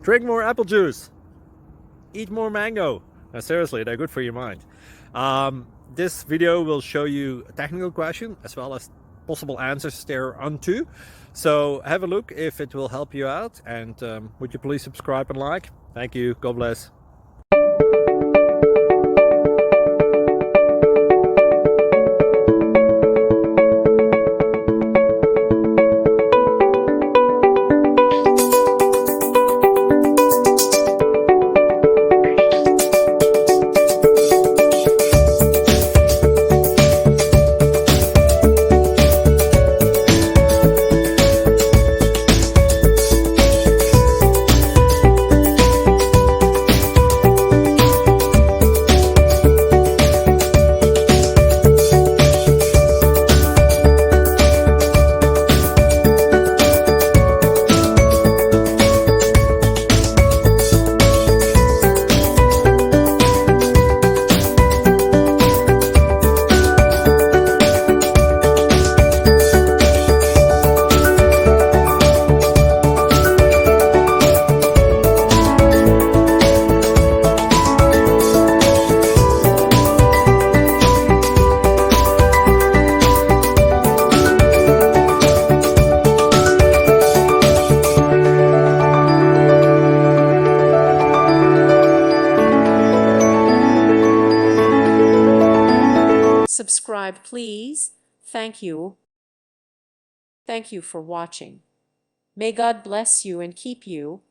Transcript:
Drink more apple juice. Eat more mango. Now, seriously, they're good for your mind. This video will show you a technical question as well as possible answers thereunto. So have a look if it will help you out, and would you please subscribe and like? Thank you. God bless. Subscribe, please. Thank you. Thank you for watching. May God bless you and keep you.